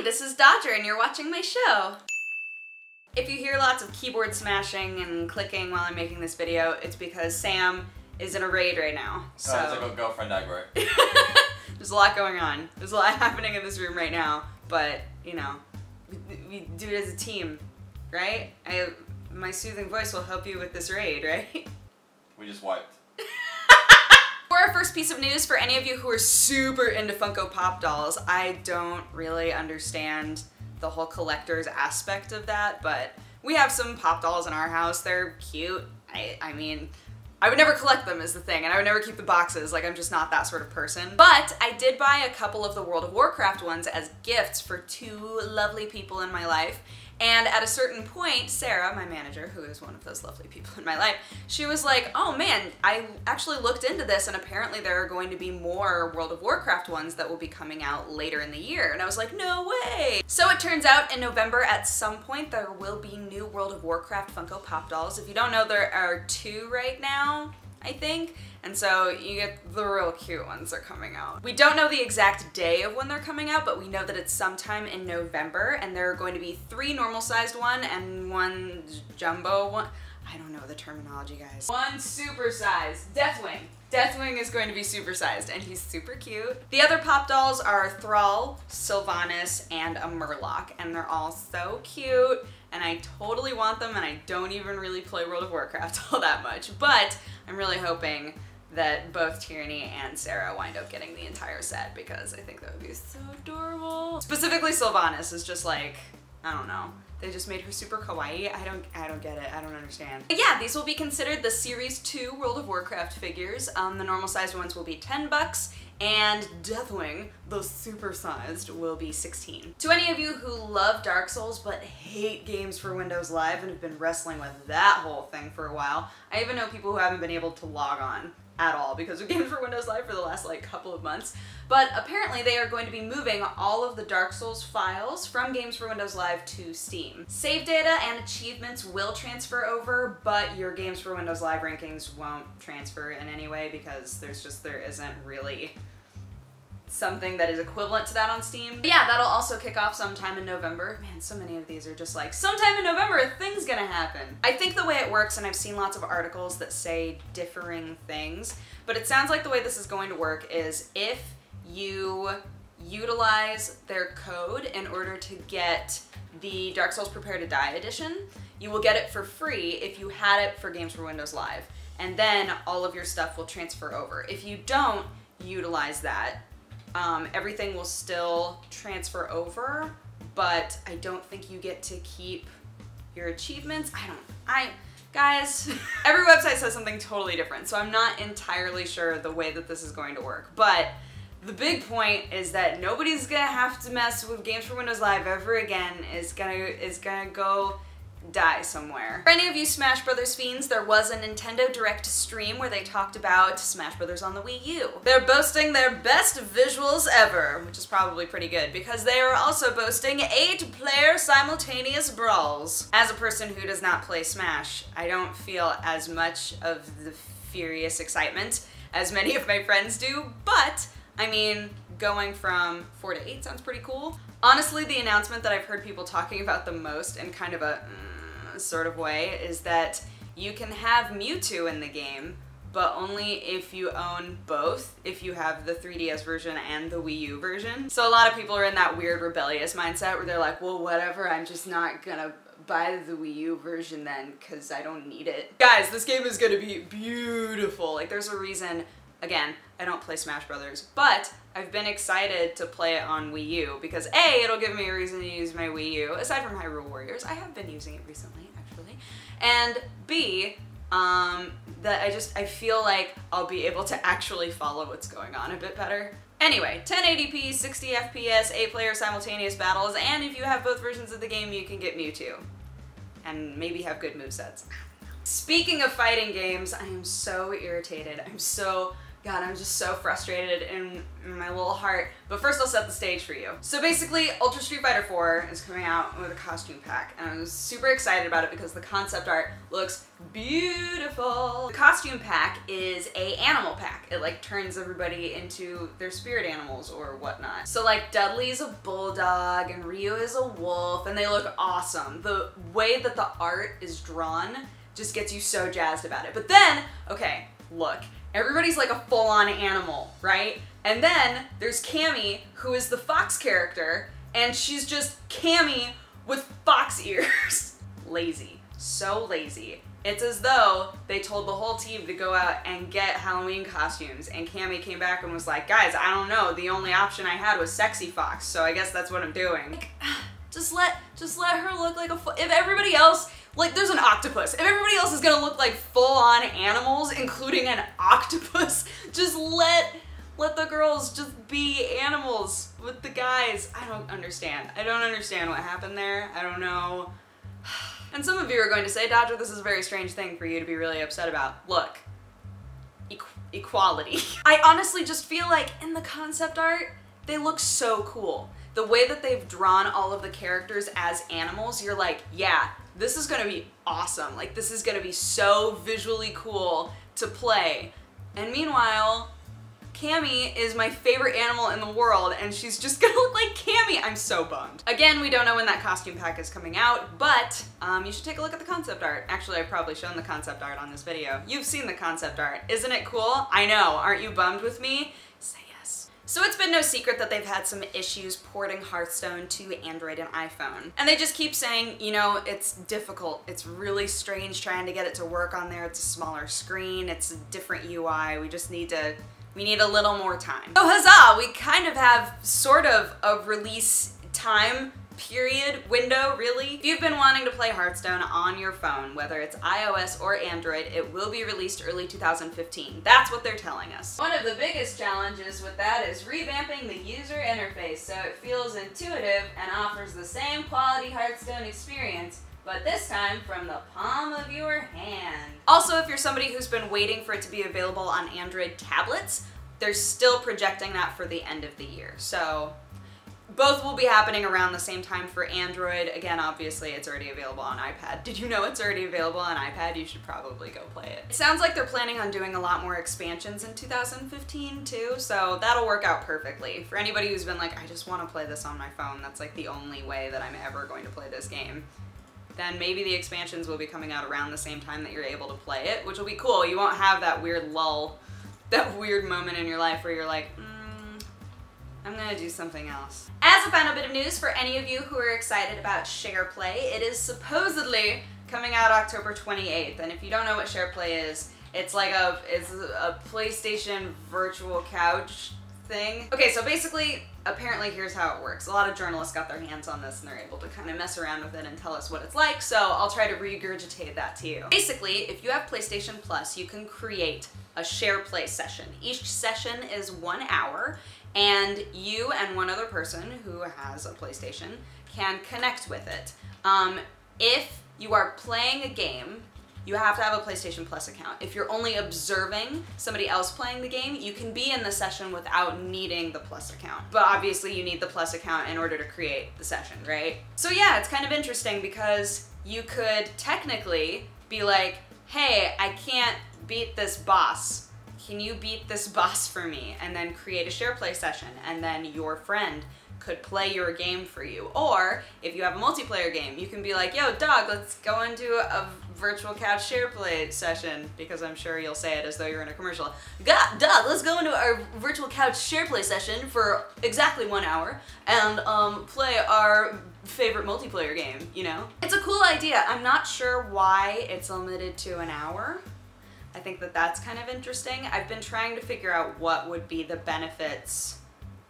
this is Dodger and you're watching my show. If you hear lots of keyboard smashing and clicking while I'm making this video, it's because Sam is in a raid right now. So it's like a girlfriend aggro. There's a lot going on. There's a lot happening in this room right now, but you know, we do it as a team, right? My soothing voice will help you with this raid, right? We just wiped. For our first piece of news, for any of you who are super into Funko Pop dolls, I don't really understand the whole collector's aspect of that, but we have some pop dolls in our house. They're cute. I mean, I would never collect them is the thing, and I would never keep the boxes. Like, I'm just not that sort of person. But I did buy a couple of the World of Warcraft ones as gifts for two lovely people in my life. And at a certain point, Sarah, my manager, who is one of those lovely people in my life, she was like, oh man, I actually looked into this and apparently there are going to be more World of Warcraft ones that will be coming out later in the year. And I was like, no way! So it turns out in November at some point there will be new World of Warcraft Funko Pop dolls. If you don't know, there are 2 right now, I think. And so you get the real cute ones are coming out. We don't know the exact day of when they're coming out, but we know that it's sometime in November, and there are going to be 3 normal-sized one and 1 jumbo one. I don't know the terminology, guys. 1 super-sized. Deathwing. Deathwing is going to be super-sized, and he's super cute. The other pop dolls are Thrall, Sylvanas, and a Murloc, and they're all so cute. And I totally want them, and I don't even really play World of Warcraft all that much, but I'm really hoping that both Tierney and Sarah wind up getting the entire set because I think that would be so adorable. Specifically Sylvanas is just like, I don't know. They just made her super kawaii. I don't get it. I don't understand. But yeah, these will be considered the Series 2 World of Warcraft figures. The normal sized ones will be $10, and Deathwing, the super sized, will be $16. To any of you who love Dark Souls but hate games for Windows Live and have been wrestling with that whole thing for a while, I even know people who haven't been able to log on at all because of Games for Windows Live for the last like couple of months. But apparently they are going to be moving all of the Dark Souls files from Games for Windows Live to Steam. Save data and achievements will transfer over, but your Games for Windows Live rankings won't transfer in any way because there isn't really something that is equivalent to that on Steam. But yeah, that'll also kick off sometime in November. Man, so many of these are just like, sometime in November a thing's gonna happen. I think the way it works, and I've seen lots of articles that say differing things, but it sounds like the way this is going to work is if you utilize their code in order to get the Dark Souls Prepare to Die edition, you will get it for free if you had it for Games for Windows Live. And then all of your stuff will transfer over. If you don't utilize that, everything will still transfer over, but I don't think you get to keep your achievements. Guys, every website says something totally different, so I'm not entirely sure the way that this is going to work, but the big point is that nobody's gonna have to mess with Games for Windows Live ever again. Is gonna go die somewhere. For any of you Smash Brothers fiends, there was a Nintendo Direct stream where they talked about Smash Brothers on the Wii U. They're boasting their best visuals ever, which is probably pretty good, because they are also boasting 8-player simultaneous brawls. As a person who does not play Smash, I don't feel as much of the furious excitement as many of my friends do, but I mean, going from 4 to 8 sounds pretty cool. Honestly, the announcement that I've heard people talking about the most in kind of a sort of way is that you can have Mewtwo in the game, but only if you own both, if you have the 3DS version and the Wii U version. So a lot of people are in that weird rebellious mindset where they're like, well, whatever, I'm just not gonna buy the Wii U version then because I don't need it. Guys, this game is gonna be beautiful. Like, there's a reason. Again, I don't play Smash Brothers, but I've been excited to play it on Wii U because A, it'll give me a reason to use my Wii U, aside from Hyrule Warriors. I have been using it recently, actually. And B, that I feel like I'll be able to actually follow what's going on a bit better. Anyway, 1080p, 60 FPS, 8-player simultaneous battles, and if you have both versions of the game, you can get Mewtwo. And maybe have good movesets. Speaking of fighting games, I am so irritated. I'm so God, I'm just so frustrated in my little heart. But first I'll set the stage for you. So basically, Ultra Street Fighter 4 is coming out with a costume pack, and I was super excited about it because the concept art looks beautiful. The costume pack is a animal pack. It like turns everybody into their spirit animals or whatnot. So like Dudley's a bulldog and Ryu is a wolf, and they look awesome. The way that the art is drawn just gets you so jazzed about it. But then, okay, look. Everybody's like a full-on animal, right? And then there's Cammy, who is the fox character, and she's just Cammy with fox ears. Lazy. So lazy. It's as though they told the whole team to go out and get Halloween costumes, and Cammy came back and was like, guys, I don't know, the only option I had was sexy fox, so I guess that's what I'm doing. Like, just let her look like if everybody else, like there's an octopus. If everybody else is gonna look like full-on animals, including an octopus, just let the girls just be animals with the guys. I don't understand. I don't understand what happened there. I don't know. And some of you are going to say, Dodger, this is a very strange thing for you to be really upset about. Look, equality. I honestly just feel like in the concept art, they look so cool. The way that they've drawn all of the characters as animals, you're like, yeah, this is gonna be awesome. Like, this is gonna be so visually cool to play. And meanwhile, Cammy is my favorite animal in the world, and she's just gonna look like Cammy. I'm so bummed. Again, we don't know when that costume pack is coming out, but you should take a look at the concept art. Actually, I've probably shown the concept art on this video. You've seen the concept art. Isn't it cool? I know. Aren't you bummed with me? Say yes. So it's been no secret that they've had some issues porting Hearthstone to Android and iPhone. And they just keep saying, you know, it's difficult. It's really strange trying to get it to work on there. It's a smaller screen. It's a different UI. We need a little more time. So huzzah! We kind of have sort of a release time period window, really. If you've been wanting to play Hearthstone on your phone, whether it's iOS or Android, it will be released early 2015. That's what they're telling us. One of the biggest challenges with that is revamping the user interface so it feels intuitive and offers the same quality Hearthstone experience, but this time from the palm of your hand. Also, if you're somebody who's been waiting for it to be available on Android tablets, they're still projecting that for the end of the year. So both will be happening around the same time for Android. Again, obviously it's already available on iPad. Did you know it's already available on iPad? You should probably go play it. It sounds like they're planning on doing a lot more expansions in 2015 too, so that'll work out perfectly. For anybody who's been like, I just want to play this on my phone, that's like the only way that I'm ever going to play this game, then maybe the expansions will be coming out around the same time that you're able to play it, which will be cool. You won't have that weird lull, that weird moment in your life where you're like, I'm gonna do something else. As a final bit of news for any of you who are excited about SharePlay, it is supposedly coming out October 28th, and if you don't know what SharePlay is, it's like a PlayStation virtual couch thing. Okay, so basically, apparently here's how it works. A lot of journalists got their hands on this and they're able to kind of mess around with it and tell us what it's like, so I'll try to regurgitate that to you. Basically, if you have PlayStation Plus, you can create a SharePlay session. Each session is 1 hour, and you and one other person who has a PlayStation can connect with it. If you are playing a game, you have to have a PlayStation Plus account. If you're only observing somebody else playing the game, you can be in the session without needing the Plus account. But obviously you need the Plus account in order to create the session, right? So yeah, it's kind of interesting because you could technically be like, hey, I can't beat this boss. Can you beat this boss for me? And then create a SharePlay session, and then your friend could play your game for you. Or if you have a multiplayer game, you can be like, yo, dog, let's go into a virtual couch SharePlay session, because I'm sure you'll say it as though you're in a commercial. Dog, let's go into our virtual couch SharePlay session for exactly 1 hour and play our favorite multiplayer game, you know? It's a cool idea. I'm not sure why it's limited to an hour. I think that that's kind of interesting. I've been trying to figure out what would be the benefits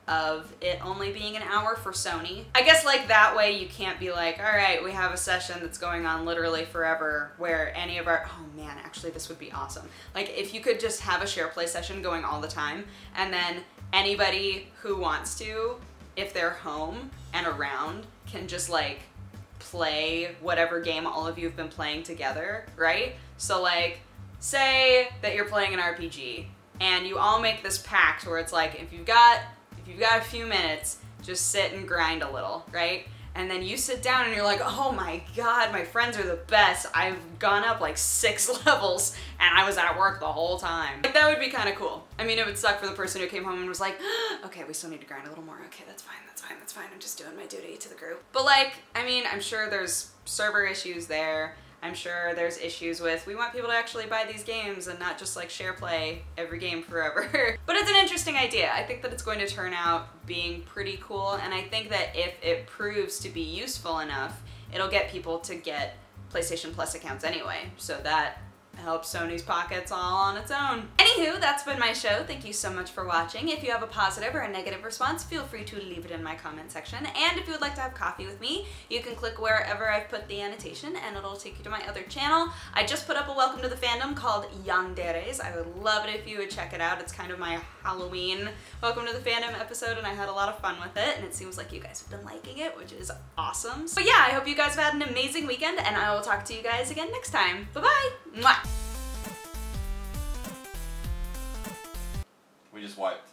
of it only being an hour for Sony. I guess like that way you can't be like, all right, we have a session that's going on literally forever where any of our, oh man, actually this would be awesome. Like if you could just have a SharePlay session going all the time, and then anybody who wants to, if they're home and around, can just like play whatever game all of you have been playing together, right? So like, say that you're playing an RPG and you all make this pact where it's like, if you've got a few minutes, just sit and grind a little, right? And then you sit down and you're like, oh my god, my friends are the best. I've gone up like 6 levels and I was at work the whole time. Like, that would be kind of cool. I mean, it would suck for the person who came home and was like, okay, we still need to grind a little more. Okay, that's fine, that's fine, that's fine. I'm just doing my duty to the group. But like, I mean, I'm sure there's server issues there. I'm sure there's issues with, we want people to actually buy these games and not just like SharePlay every game forever. But it's an interesting idea. I think that it's going to turn out being pretty cool, and I think that if it proves to be useful enough, it'll get people to get PlayStation Plus accounts anyway, so that helps Sony's pockets all on its own. Anywho, that's been my show. Thank you so much for watching. If you have a positive or a negative response, feel free to leave it in my comment section. And if you would like to have coffee with me, you can click wherever I've put the annotation and it'll take you to my other channel. I just put up a welcome to the fandom called Yanderes. I would love it if you would check it out. It's kind of my Halloween welcome to the fandom episode, and I had a lot of fun with it, and it seems like you guys have been liking it, which is awesome. But yeah, I hope you guys have had an amazing weekend, and I will talk to you guys again next time. Bye-bye! Mwah! We just wiped.